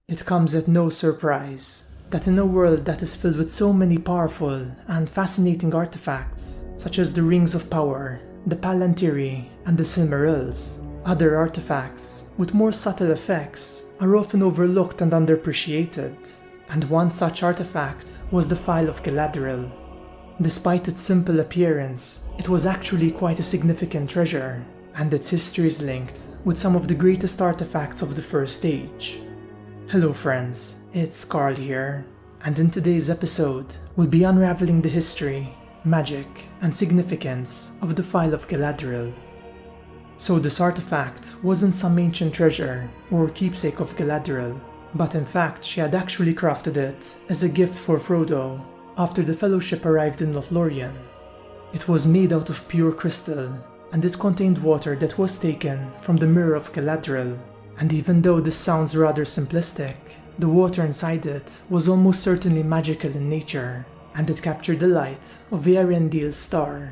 It comes at no surprise that in a world that is filled with so many powerful and fascinating artifacts, such as the Rings of Power, the Palantir, and the Silmarils, other artifacts with more subtle effects are often overlooked and underappreciated, and one such artifact was the Phial of Galadriel. Despite its simple appearance, it was actually quite a significant treasure, and its history is linked with some of the greatest artifacts of the First Age. Hello friends, it's Carl here, and in today's episode, we'll be unraveling the history, magic, and significance of the Phial of Galadriel. So this artifact wasn't some ancient treasure or keepsake of Galadriel, but in fact she had actually crafted it as a gift for Frodo after the Fellowship arrived in LOTR. It was made out of pure crystal, and it contained water that was taken from the Mirror of Galadriel. And even though this sounds rather simplistic, the water inside it was almost certainly magical in nature, and it captured the light of Earendil's star.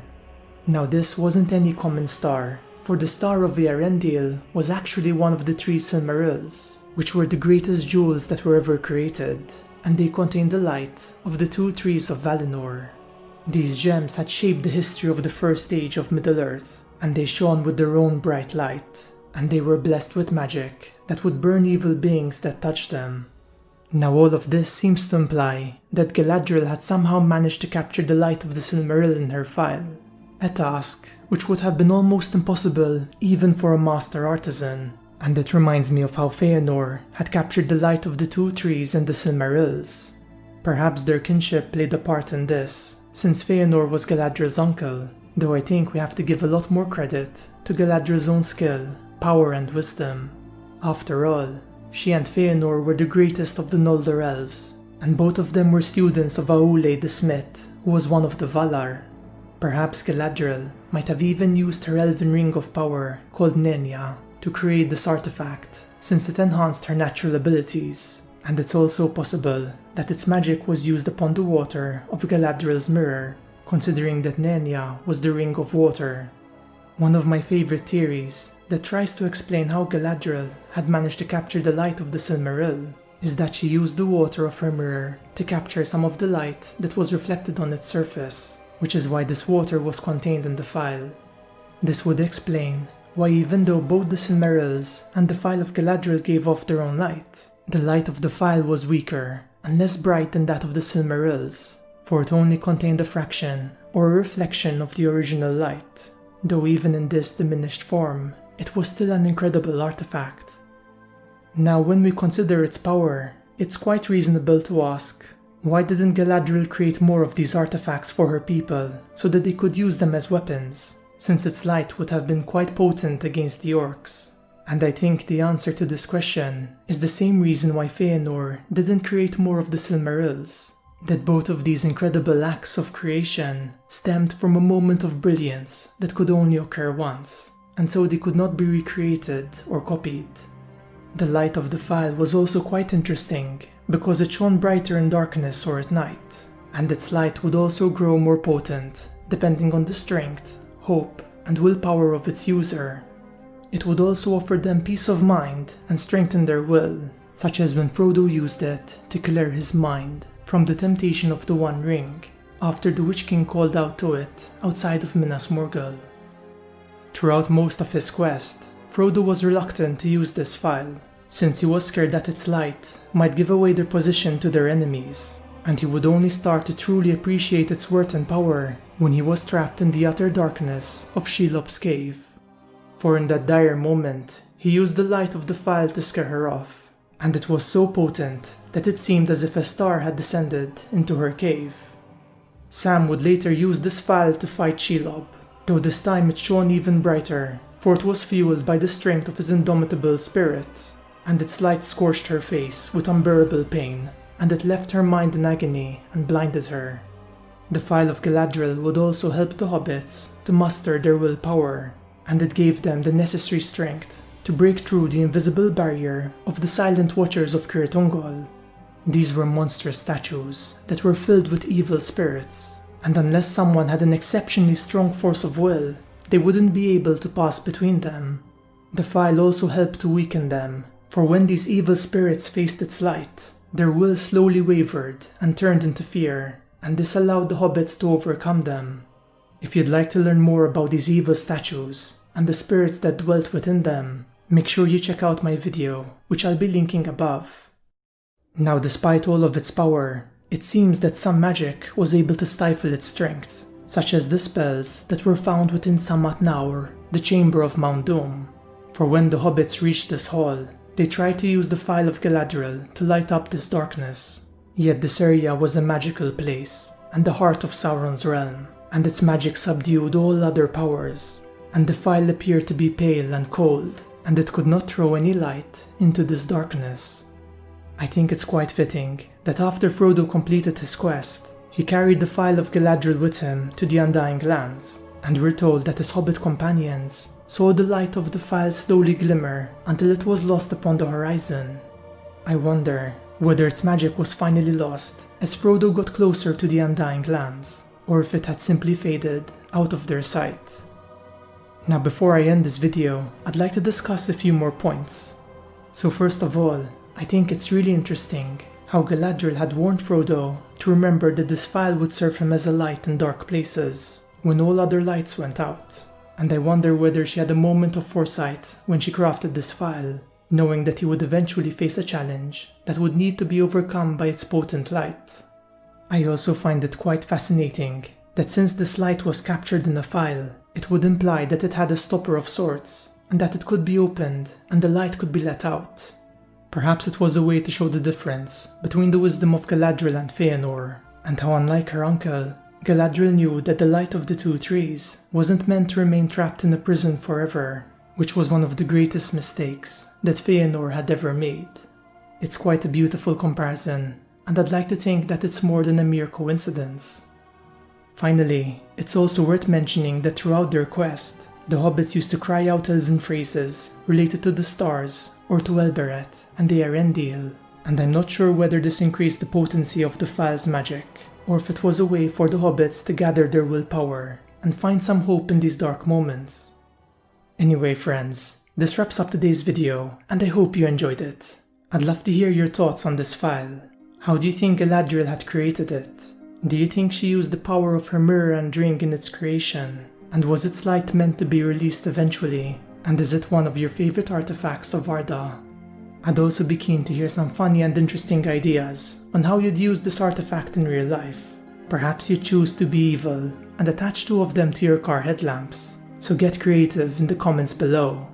Now this wasn't any common star, for the star of Earendil was actually one of the three Silmarils, which were the greatest jewels that were ever created, and they contained the light of the two trees of Valinor. These gems had shaped the history of the First Age of Middle-earth, and they shone with their own bright light, and they were blessed with magic that would burn evil beings that touched them. Now all of this seems to imply that Galadriel had somehow managed to capture the light of the Silmaril in her phial, a task which would have been almost impossible even for a master artisan, and it reminds me of how Fëanor had captured the light of the two trees in the Silmarils. Perhaps their kinship played a part in this, since Fëanor was Galadriel's uncle, though I think we have to give a lot more credit to Galadriel's own skill, power and wisdom. After all, she and Fëanor were the greatest of the Noldor elves, and both of them were students of Aule the Smith, who was one of the Valar. Perhaps Galadriel might have even used her elven ring of power called Nenya to create this artifact, since it enhanced her natural abilities, and it's also possible that its magic was used upon the water of Galadriel's mirror, considering that Nenya was the ring of water. One of my favorite theories that tries to explain how Galadriel had managed to capture the light of the Silmaril is that she used the water of her mirror to capture some of the light that was reflected on its surface, which is why this water was contained in the phial. This would explain why even though both the Silmarils and the Phial of Galadriel gave off their own light, the light of the phial was weaker and less bright than that of the Silmarils, for it only contained a fraction or a reflection of the original light. Though even in this diminished form, it was still an incredible artifact. Now when we consider its power, it's quite reasonable to ask, why didn't Galadriel create more of these artifacts for her people so that they could use them as weapons, since its light would have been quite potent against the orcs? And I think the answer to this question is the same reason why Fëanor didn't create more of the Silmarils, that both of these incredible acts of creation stemmed from a moment of brilliance that could only occur once, and so they could not be recreated or copied. The light of the phial was also quite interesting because it shone brighter in darkness or at night, and its light would also grow more potent depending on the strength, hope, and willpower of its user. It would also offer them peace of mind and strengthen their will, such as when Frodo used it to clear his mind from the temptation of the One Ring, after the Witch King called out to it outside of Minas Morgul. Throughout most of his quest, Frodo was reluctant to use this phial, since he was scared that its light might give away their position to their enemies, and he would only start to truly appreciate its worth and power when he was trapped in the utter darkness of Shelob's cave. For in that dire moment, he used the light of the phial to scare her off, and it was so potent that it seemed as if a star had descended into her cave. Sam would later use this phial to fight Shelob, though this time it shone even brighter, for it was fueled by the strength of his indomitable spirit, and its light scorched her face with unbearable pain, and it left her mind in agony and blinded her. The Phial of Galadriel would also help the hobbits to muster their willpower, and it gave them the necessary strength to break through the invisible barrier of the Silent Watchers of Cir Ungol. These were monstrous statues that were filled with evil spirits, and unless someone had an exceptionally strong force of will, they wouldn't be able to pass between them. The phial also helped to weaken them, For when these evil spirits faced its light, their will slowly wavered and turned into fear, and this allowed the hobbits to overcome them. If you'd like to learn more about these evil statues and the spirits that dwelt within them, make sure you check out my video, which I'll be linking above. Now, despite all of its power, it seems that some magic was able to stifle its strength, such as the spells that were found within Sammath Naur, the chamber of Mount Doom. For when the hobbits reached this hall, they tried to use the Phial of Galadriel to light up this darkness. Yet this area was a magical place, and the heart of Sauron's realm, and its magic subdued all other powers, and the Phial appeared to be pale and cold, and it could not throw any light into this darkness. I think it's quite fitting that after Frodo completed his quest, he carried the Phial of Galadriel with him to the Undying Lands, and we're told that his hobbit companions saw the light of the Phial slowly glimmer until it was lost upon the horizon. I wonder whether its magic was finally lost as Frodo got closer to the Undying Lands, or if it had simply faded out of their sight. Now, before I end this video, I'd like to discuss a few more points. So first of all, I think it's really interesting how Galadriel had warned Frodo to remember that this Phial would serve him as a light in dark places when all other lights went out, and I wonder whether she had a moment of foresight when she crafted this Phial, knowing that he would eventually face a challenge that would need to be overcome by its potent light. I also find it quite fascinating that since this light was captured in a Phial, it would imply that it had a stopper of sorts, and that it could be opened and the light could be let out. Perhaps it was a way to show the difference between the wisdom of Galadriel and Fëanor, and how unlike her uncle, Galadriel knew that the light of the two trees wasn't meant to remain trapped in a prison forever, which was one of the greatest mistakes that Fëanor had ever made. It's quite a beautiful comparison, and I'd like to think that it's more than a mere coincidence. Finally, it's also worth mentioning that throughout their quest, the hobbits used to cry out elven phrases related to the stars or to Elbereth and the Earendil, and I'm not sure whether this increased the potency of the Phial's magic, or if it was a way for the hobbits to gather their willpower and find some hope in these dark moments. Anyway friends, this wraps up today's video, and I hope you enjoyed it. I'd love to hear your thoughts on this Phial. How do you think Galadriel had created it? Do you think she used the power of her mirror and ring in its creation? And was its light meant to be released eventually? And is it one of your favorite artifacts of Arda? I'd also be keen to hear some funny and interesting ideas on how you'd use this artifact in real life. Perhaps you choose to be evil and attach 2 of them to your car headlamps, so get creative in the comments below.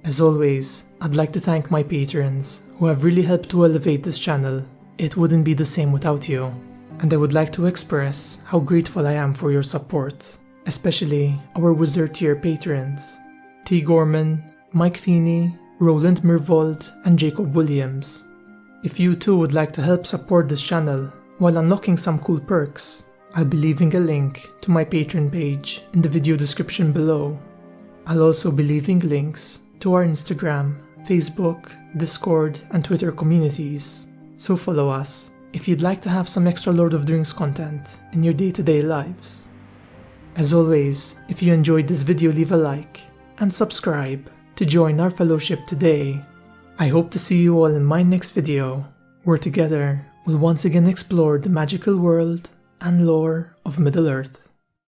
As always, I'd like to thank my patrons who have really helped to elevate this channel. It wouldn't be the same without you, and I would like to express how grateful I am for your support, especially our Wizard-Tier Patrons, T-Gorman, Mike Feeney, Roland Myrvold, and Jacob Williams. If you too would like to help support this channel while unlocking some cool perks, I'll be leaving a link to my Patreon page in the video description below. I'll also be leaving links to our Instagram, Facebook, Discord, and Twitter communities, so follow us if you'd like to have some extra Lord of the Rings content in your day-to-day lives. As always, if you enjoyed this video, leave a like and subscribe to join our fellowship today. I hope to see you all in my next video, where together we'll once again explore the magical world and lore of Middle-earth.